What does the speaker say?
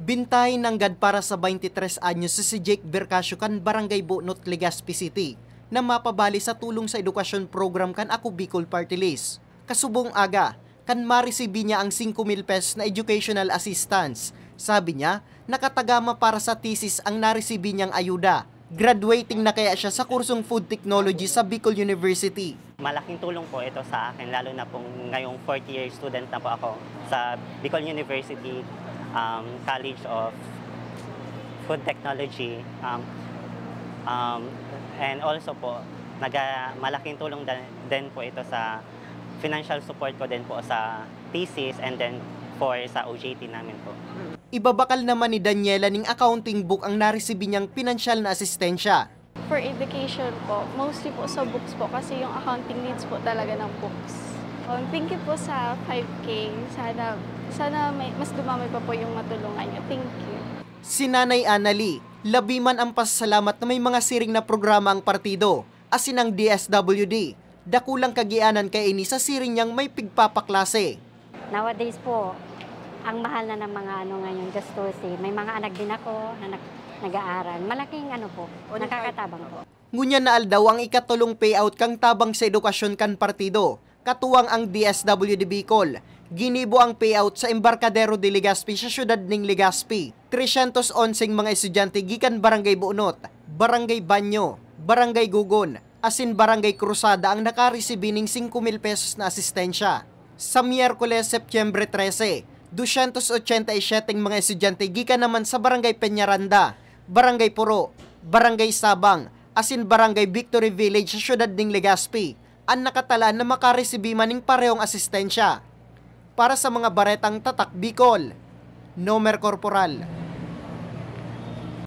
Bintay ng gad para sa 23 anyos si Jake Bercasio kan Barangay Bunot, Legazpi City na mapabali sa tulong sa edukasyon program kan Ako Bicol Party List. Kasubong aga, kan maresibi niya ang 5,000 pesos na educational assistance. Sabi niya, nakatagama para sa thesis ang naresibi niyang ayuda. Graduating na kaya siya sa kursong Food Technology sa Bicol University. Malaking tulong po ito sa akin, lalo na pong ngayong 4th-year student na po ako sa Bicol University College of Food Technology. And also po, malaking tulong din po ito sa financial support ko din po sa thesis and then sa OJT namin po. Ibabakal naman ni Daniela ning accounting book ang naresibi niyang pinansyal na asistensya. For education po, mostly po sa books po kasi yung accounting needs po talaga ng books. Thank you po sa 5K. Sana mas dumami pa po yung matulungan niyo. Thank you. Si Nanay Anali, labi man ang pasasalamat na may mga siring na programa ang partido, asin ang DSWD. Dakulang kagianan kay ini sa siring niyang may pigpapaklase. Nowadays po, ang mahal na ng mga ngayon gastusin. May mga anak din ako na nag-aaral. Malaking po, nakakatabang po. Ngunya na aldaw ang ikatulong payout kang tabang sa edukasyon kan partido. Katuwang ang DSWD Bicol. Ginibo ang payout sa Embarcadero de Legazpi sa syudad ning Legazpi. 311 mga estudyante gikan Barangay Bunot, Barangay Banyo, Barangay Gugon, asin Barangay Cruzada ang nakaresibi ning 5,000 pesos na asistensya. Sa Miyerkules, Setyembre 13, 287 mga estudyante gikan naman sa Barangay Peñaranda, Barangay Puro, Barangay Sabang, asin Barangay Victory Village sa syudad ning Legazpi ang nakatala na makaresibi maning parehong asistensya. Para sa mga baretang Tatak Bicol, Nomer Corporal.